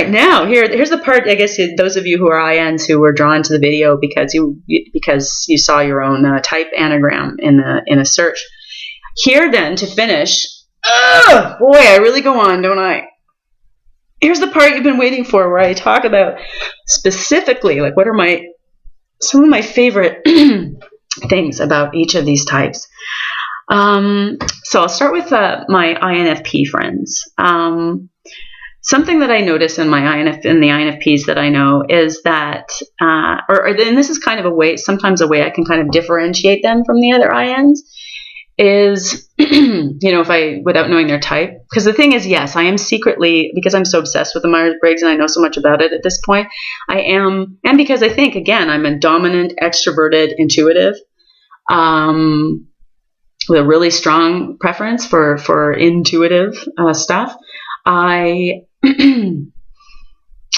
right, now here's the part. I guess those of you who are INs who were drawn to the video because you saw your own type anagram in a search. Here then to finish. Oh boy, I really go on, don't I? Here's the part you've been waiting for, where I talk about specifically like what are some of my favorite things about each of these types. So I'll start with my INFP friends. Something that I notice in the INFPs that I know is that, and this is kind of sometimes a way I can kind of differentiate them from the other INs is, without knowing their type, because the thing is, yes, I am secretly, because I'm so obsessed with the Myers-Briggs and I know so much about it at this point, I am, and because I think, again, I'm a dominant, extroverted, intuitive, with a really strong preference for intuitive stuff.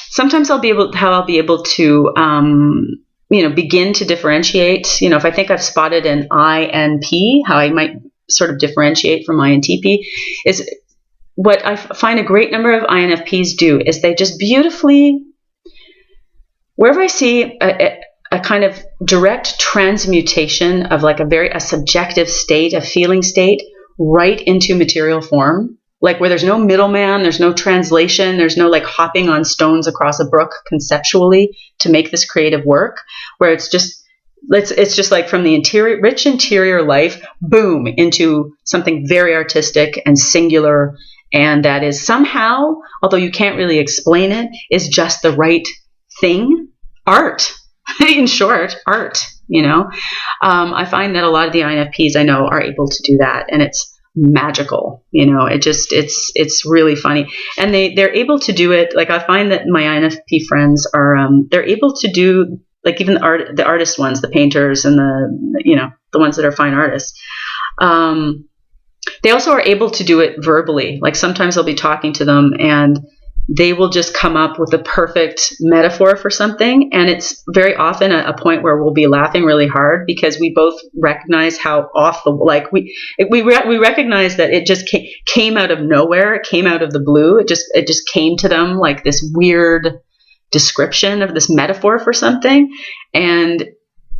Sometimes I'll be able to begin to differentiate. If I think I've spotted an INP, how I might sort of differentiate from INTP is what I find a great number of INFPs do is they just beautifully, wherever I see a kind of direct transmutation of like a subjective state, a feeling state, right into material form, like where there's no middleman, there's no translation, there's no like hopping on stones across a brook conceptually to make this creative work, where it's just like from the rich interior life, boom, into something very artistic and singular, and that is somehow, although you can't really explain it, is just the right thing. Art. In short, art, I find that a lot of the INFPs I know are able to do that, and it's magical, it's really funny. And they're able to do it. Like I find that my INFP friends are, they're able to do, like even the artist ones, the painters and the ones that are fine artists. They also are able to do it verbally. Like sometimes I'll be talking to them and they will just come up with a perfect metaphor for something. And it's very often a point where we'll be laughing really hard because we both recognize how we recognize that it just came out of nowhere. It came out of the blue. It just came to them like this weird description of this metaphor for something. And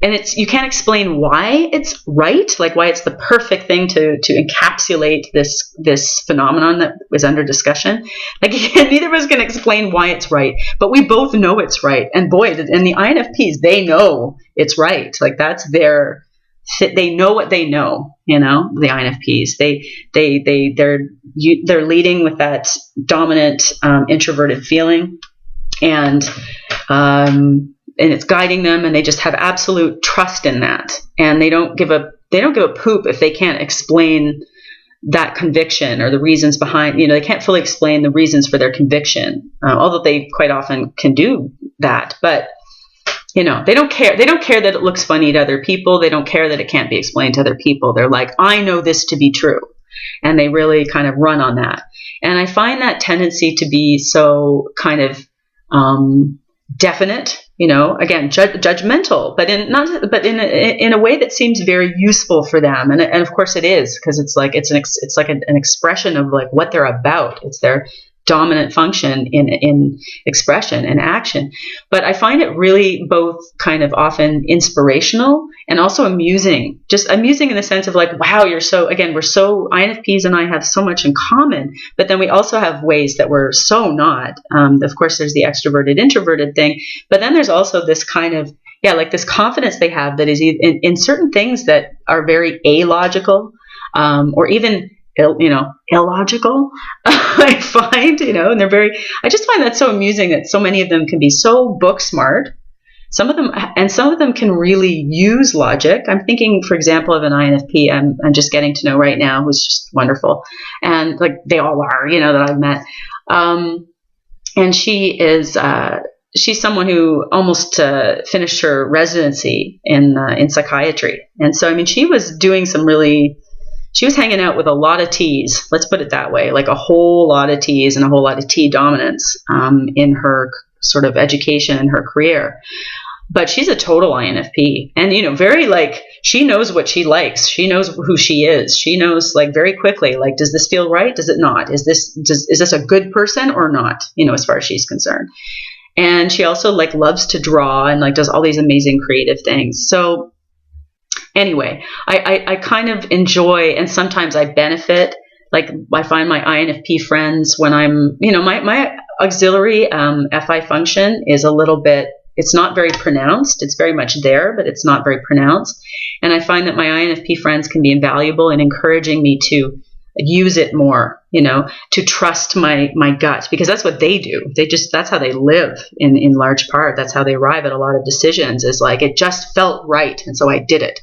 it's, you can't explain why it's right, like why it's the perfect thing to encapsulate this phenomenon that was under discussion. Like neither of us can explain why it's right, but we both know it's right. And boy, and the INFPs, they know it's right. Like that's they know what they know. The INFPs, they're leading with that dominant introverted feeling, and it's guiding them, and they just have absolute trust in that, and they don't give a poop if they can't explain that conviction or the reasons behind. They can't fully explain the reasons for their conviction, although they quite often can do that. But they don't care. They don't care that it looks funny to other people. They don't care that it can't be explained to other people. They're like, I know this to be true, and they really kind of run on that. And I find that tendency to be so kind of definite, again, judgmental, but in a way that seems very useful for them. And of course it is, because it's like an expression of like what they're about. It's their dominant function in expression and action. But I find it really both kind of often inspirational and also amusing. Just amusing in the sense of like, wow, we're so INFPs and I have so much in common, but then we also have ways that we're so not. Of course, there's the extroverted introverted thing, but then there's also this kind of, like this confidence they have that is in certain things that are very illogical, or even illogical, I find, and I just find that so amusing that so many of them can be so book smart. Some of them can really use logic. I'm thinking, for example, of an INFP I'm just getting to know right now, who's just wonderful. And like they all are, that I've met. And she is, she's someone who almost finished her residency in psychiatry. And so, she was doing she was hanging out with a lot of T's, let's put it that way, like a whole lot of T's and a whole lot of T dominance in her sort of education and her career. But she's a total INFP, and very like she knows what she likes. She knows who she is. She knows like very quickly, like, does this feel right? Does it not? Is this a good person or not? As far as she's concerned. And she also like loves to draw and like does all these amazing creative things. So anyway, I kind of enjoy, and sometimes I benefit. Like I find my INFP friends when I'm, my auxiliary FI function is a little bit, it's not very pronounced. It's very much there, but it's not very pronounced. And I find that my INFP friends can be invaluable in encouraging me to use it more, to trust my gut, because that's what they do. That's how they live in large part. That's how they arrive at a lot of decisions, is like, it just felt right. And so I did it.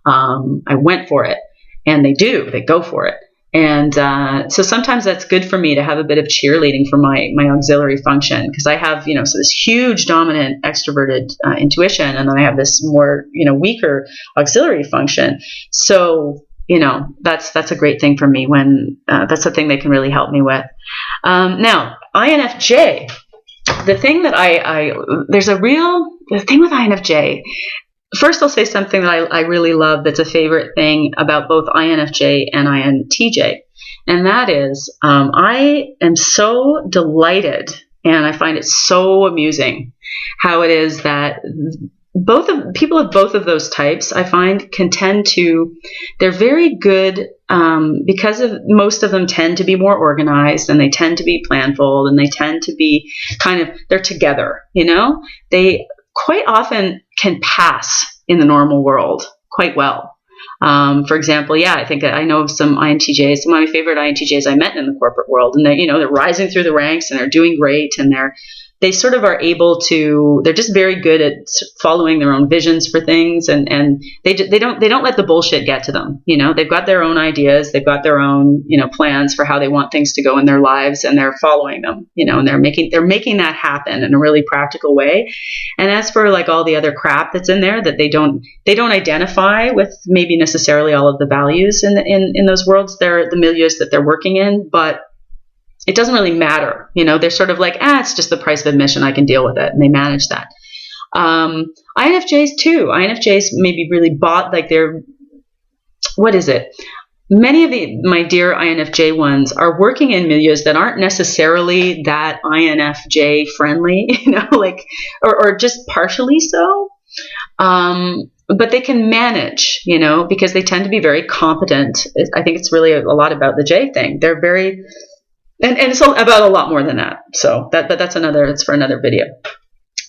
I went for it, and they go for it. And so sometimes that's good for me to have a bit of cheerleading for my auxiliary function, because I have, so this huge dominant extroverted intuition, and then I have this more, weaker auxiliary function. So, that's a great thing for me when that's the thing they can really help me with. Now, INFJ, the thing that the thing with INFJ. First, I'll say something that I really love that's a favorite thing about both INFJ and INTJ. And that is, I am so delighted, and I find it so amusing how it is that people of both of those types, I find, they're very good, because most of them tend to be more organized, and they tend to be planful, and they tend to be they're together, they quite often can pass in the normal world quite well. For example, I think I know of some INTJs, some of my favorite INTJs I met in the corporate world, and they're rising through the ranks, and they're doing great, and they sort of are able to, they're just very good at following their own visions for things, and they don't let the bullshit get to them. They've got their own ideas, they've got their own, plans for how they want things to go in their lives, and they're following them, and they're making that happen in a really practical way. And as for like all the other crap that's in there that they don't identify with, maybe necessarily all of the values in those worlds, they're the milieus that they're working in, but it doesn't really matter. They're sort of like, it's just the price of admission. I can deal with it. And they manage that. INFJs too. INFJs maybe really what is it? Many of my dear INFJ ones are working in milieus that aren't necessarily that INFJ friendly, or just partially so. But they can manage, because they tend to be very competent. I think it's really a lot about the J thing. They're very, and it's about a lot more than that. So it's for another video.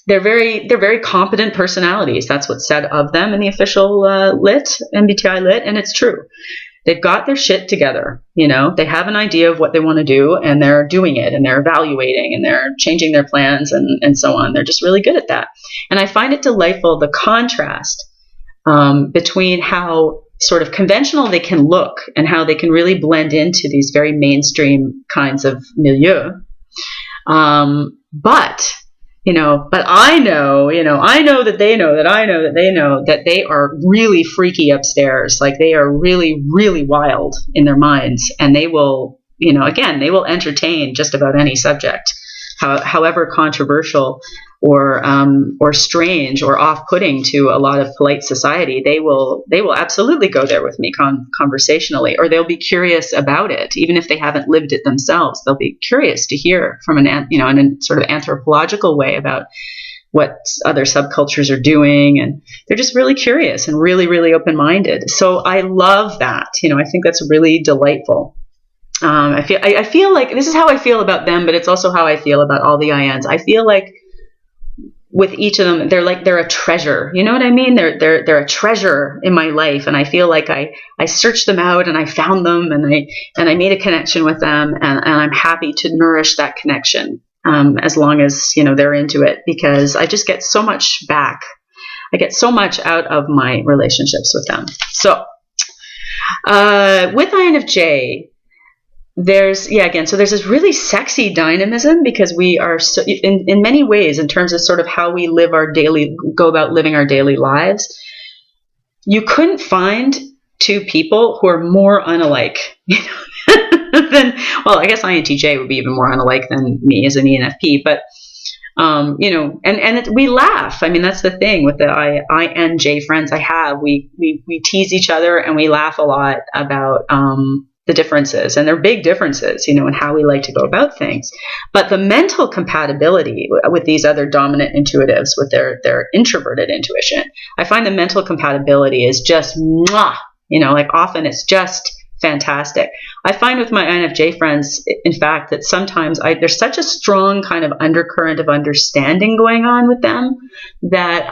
They're very competent personalities. That's what's said of them in the official MBTI lit, and it's true. They've got their shit together. They have an idea of what they want to do, and they're doing it, and they're evaluating, and they're changing their plans, and so on. They're just really good at that. And I find it delightful, the contrast between how sort of conventional they can look and how they can really blend into these very mainstream kinds of milieu. But I know that they know that I know that they know that they are really freaky upstairs. Like, they are really, really wild in their minds, and they will, they will entertain just about any subject, however controversial or strange or off-putting to a lot of polite society. They will absolutely go there with me conversationally, or they'll be curious about it, even if they haven't lived it themselves. They'll be curious to hear from in a sort of anthropological way about what other subcultures are doing, and they're just really curious and really, really open-minded. So I love that. I think that's really delightful. I feel like this is how I feel about them, but it's also how I feel about all the INs. I feel like with each of them, they're a treasure. You know what I mean? They're a treasure in my life, and I feel like I searched them out, and I found them, and I made a connection with them, and I'm happy to nourish that connection as long as they're into it, because I just get so much back. I get so much out of my relationships with them. So with INFJ, there's this really sexy dynamism, because we are so, in many ways, in terms of sort of how we go about living our daily lives, you couldn't find two people who are more unalike than, well, I guess INTJ would be even more unalike than me as an ENFP, but We laugh. I mean, that's the thing with the INJ friends I have. We tease each other and we laugh a lot about the differences, and they're big differences, in how we like to go about things. But the mental compatibility with these other dominant intuitives, with their introverted intuition, I find the mental compatibility is just mwah. Often it's just fantastic. I find with my INFJ friends, in fact, that sometimes there's such a strong kind of undercurrent of understanding going on with them that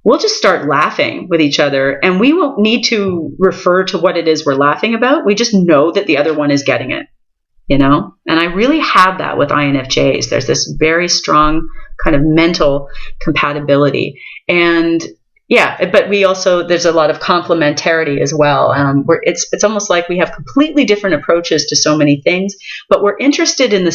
we'll just start laughing with each other, and we won't need to refer to what it is we're laughing about. We just know that the other one is getting it, And I really have that with INFJs. There's this very strong kind of mental compatibility. And yeah, but there's a lot of complementarity as well. It's almost like we have completely different approaches to so many things, but we're interested in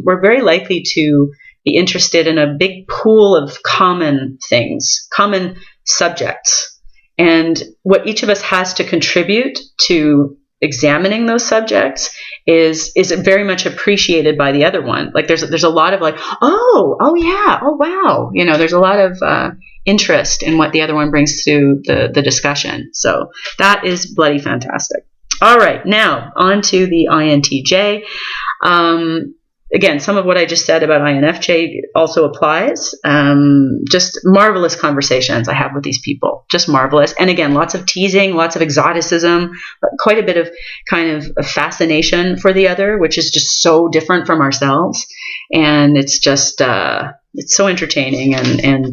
we're very likely to be interested in a big pool of common things, common subjects. And what each of us has to contribute to examining those subjects is very much appreciated by the other one. Like there's a lot of like, oh yeah, oh wow. There's a lot of interest in what the other one brings to the discussion. So that is bloody fantastic. All right, now on to the INTJ. Again, some of what I just said about INFJ also applies. Just marvelous conversations I have with these people. Just marvelous. And again, lots of teasing, lots of exoticism, quite a bit of kind of fascination for the other, which is just so different from ourselves. And it's just, it's so entertaining and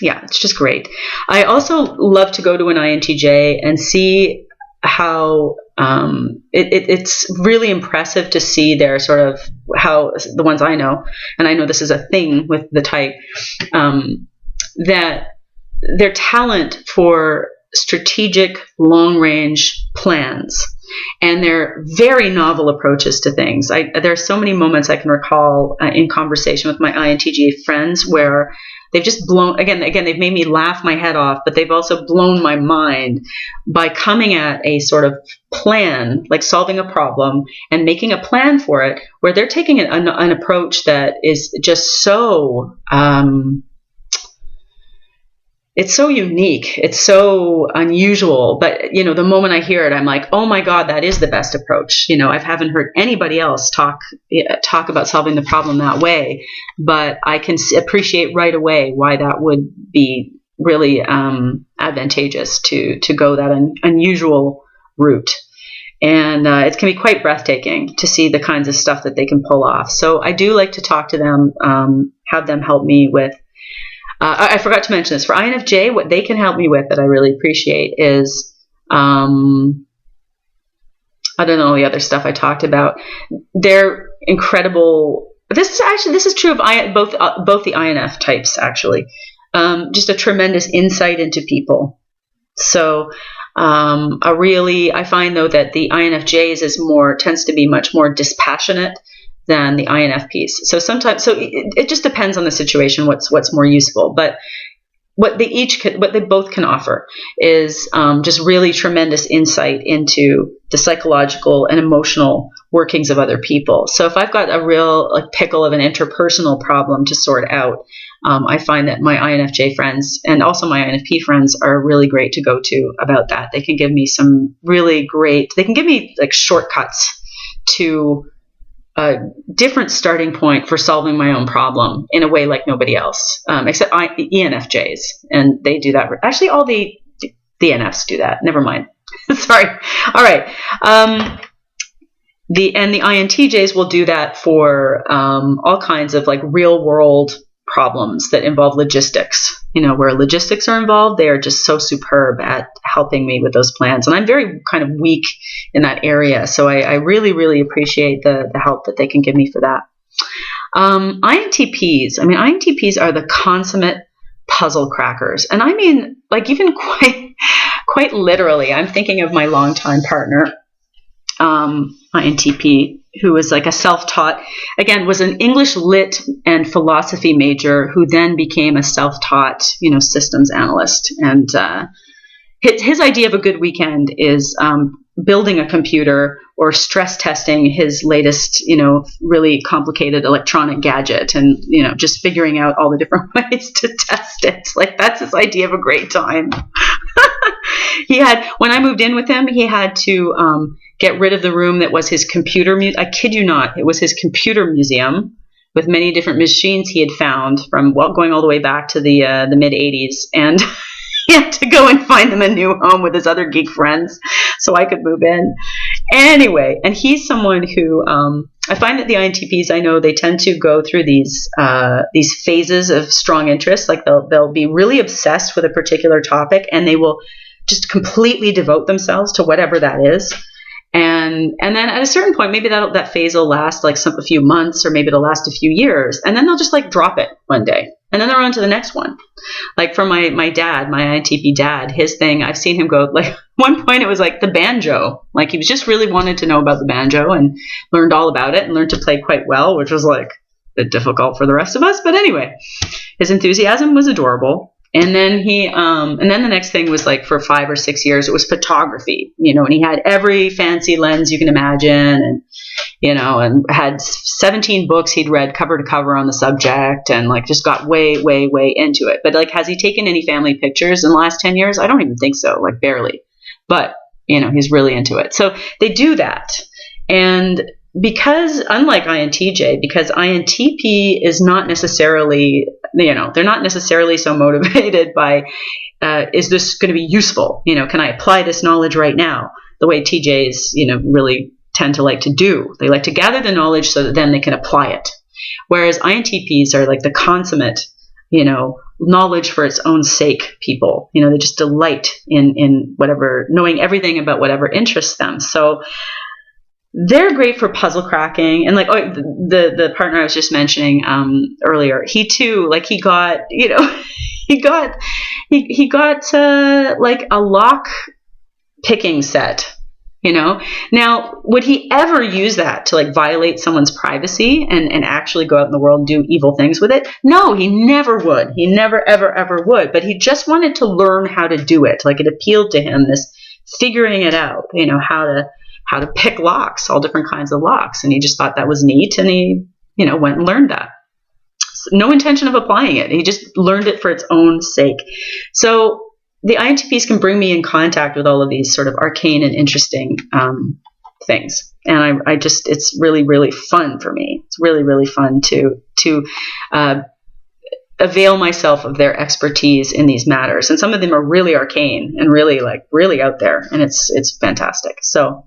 yeah, it's just great. I also love to go to an INTJ and see how it's really impressive to see their sort of how the ones I know, and I know this is a thing with the type, that their talent for strategic long-range plans and their very novel approaches to things. There are so many moments I can recall in conversation with my INTJ friends where they've just they've made me laugh my head off, but they've also blown my mind by coming at a sort of plan, like solving a problem and making a plan for it, where they're taking an approach that is just so, it's so unique. It's so unusual. But, the moment I hear it, I'm like, oh my God, that is the best approach. I haven't heard anybody else talk about solving the problem that way, but I can appreciate right away why that would be really advantageous to go that unusual route. And it can be quite breathtaking to see the kinds of stuff that they can pull off. So I do like to talk to them, have them help me with. I forgot to mention this. For INFJ, what they can help me with that I really appreciate is, I don't know, the other stuff I talked about. They're incredible. This is true of both the INF types, actually. Just a tremendous insight into people. So I find though that the INFJs tends to be much more dispassionate than the INFPs. So it just depends on the situation what's more useful. But what they both can offer is just really tremendous insight into the psychological and emotional workings of other people. So if I've got a real pickle of an interpersonal problem to sort out, I find that my INFJ friends and also my INFP friends are really great to go to about that. They can give me shortcuts to a different starting point for solving my own problem in a way like nobody else, except ENFJs, and they do that. Actually, all the NFs do that. Never mind. Sorry. All right. The INTJs will do that for all kinds of real world problems that involve logistics. Where logistics are involved, they are just so superb at helping me with those plans. And I'm very kind of weak in that area. So I really, really appreciate the help that they can give me for that. INTPs are the consummate puzzle crackers. And I mean, even quite literally, I'm thinking of my longtime partner, INTP, who was a self-taught, was an English lit and philosophy major who then became a self-taught, systems analyst. And his idea of a good weekend is building a computer or stress testing his latest, really complicated electronic gadget, and, just figuring out all the different ways to test it. Like, that's his idea of a great time. When I moved in with him, he had to get rid of the room that was his computer. I kid you not, it was his computer museum with many different machines he had found from going all the way back to the mid 80s. And he had to go and find them a new home with his other geek friends so I could move in. Anyway, and he's someone who I find that the INTPs I know, they tend to go through these phases of strong interest. Like they'll be really obsessed with a particular topic, and they will just completely devote themselves to whatever that is. And then at a certain point, maybe that phase will last like a few months, or maybe it'll last a few years, and then they'll just like drop it one day, and then they're on to the next one. Like for my dad, my INTP dad, his thing, I've seen him go, like one point it was like the banjo. Like he was just really wanted to know about the banjo and learned all about it and learned to play quite well, which was like a bit difficult for the rest of us. But anyway, his enthusiasm was adorable. And then and then the next thing was like for 5 or 6 years, it was photography, and he had every fancy lens you can imagine, and had 17 books he'd read cover to cover on the subject, and like just got way, way, way into it. But like, has he taken any family pictures in the last 10 years? I don't even think so, like barely. But, he's really into it. So they do that. And because unlike INTJ, because INTP is not necessarily, they're not necessarily so motivated by, is this going to be useful? Can I apply this knowledge right now? The way TJs, really tend to like to do. They like to gather the knowledge so that then they can apply it. Whereas INTPs are like the consummate, knowledge for its own sake people. They just delight in whatever, knowing everything about whatever interests them. So they're great for puzzle cracking. And like, the partner I was just mentioning earlier, he too, like he got like a lock picking set. Now, would he ever use that to like violate someone's privacy and actually go out in the world and do evil things with it? No, he never would. He never, ever, ever would. But he just wanted to learn how to do it. Like it appealed to him, this figuring it out, how to pick locks, all different kinds of locks. And he just thought that was neat. And he, went and learned that. No intention of applying it. He just learned it for its own sake. So the INTPs can bring me in contact with all of these sort of arcane and interesting things. And I just, it's really, really fun for me. It's really, really fun to avail myself of their expertise in these matters. And some of them are really arcane and really out there. And it's fantastic. So,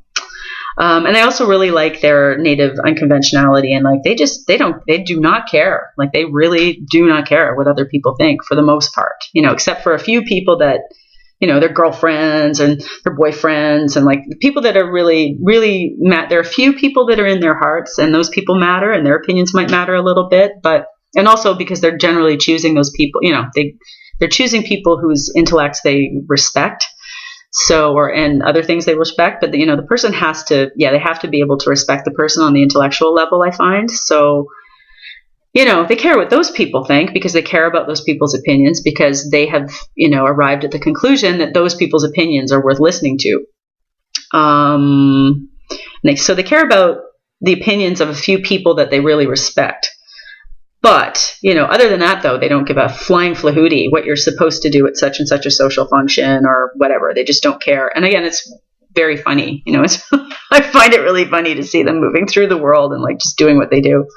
and I also really like their native unconventionality, and like they do not care. Like they really do not care what other people think for the most part, except for a few people that, their girlfriends and their boyfriends, and like the people that are really, really there are a few people that are in their hearts, and those people matter, and their opinions might matter a little bit, and also because they're generally choosing those people, they're choosing people whose intellects they respect. And other things they respect, but the person has to, they have to be able to respect the person on the intellectual level, I find. So, they care what those people think because they care about those people's opinions, because they have, arrived at the conclusion that those people's opinions are worth listening to. So they care about the opinions of a few people that they really respect. But, other than that, though, they don't give a flying flahooty what you're supposed to do at such and such a social function or whatever. They just don't care. And again, it's very funny. I find it really funny to see them moving through the world and like just doing what they do.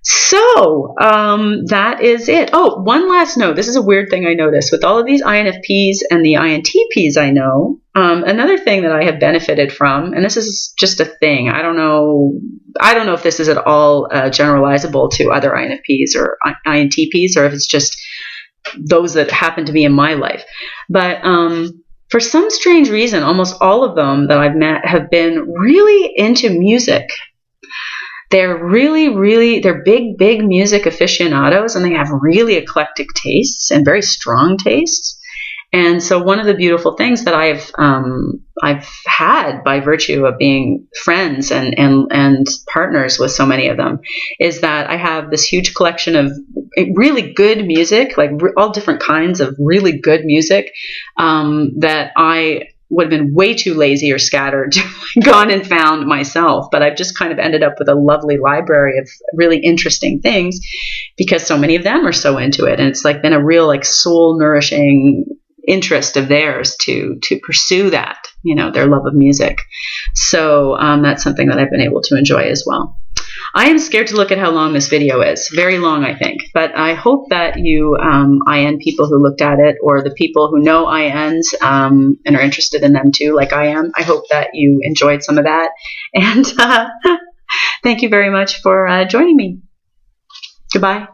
So that is it. Oh, one last note. This is a weird thing I noticed with all of these INFPs and the INTPs I know. Another thing that I have benefited from, and this is just a thing. I don't know if this is at all generalizable to other INFPs or INTPs, or if it's just those that happen to be in my life. But for some strange reason, almost all of them that I've met have been really into music. They're they're big music aficionados, and they have really eclectic tastes and very strong tastes. And so one of the beautiful things that I've had by virtue of being friends and partners with so many of them is that I have this huge collection of really good music, like all different kinds of really good music, that I would have been way too lazy or scattered to gone and found myself. But I've just kind of ended up with a lovely library of really interesting things because so many of them are so into it. And it's like been a real like soul nourishing interest of theirs to pursue that, their love of music. So that's something that I've been able to enjoy as well. I am scared to look at how long this video is. Very long, I think. But I hope that you IN people who looked at it, or the people who know INs and are interested in them too, like I am, I hope that you enjoyed some of that. And thank you very much for joining me. Goodbye.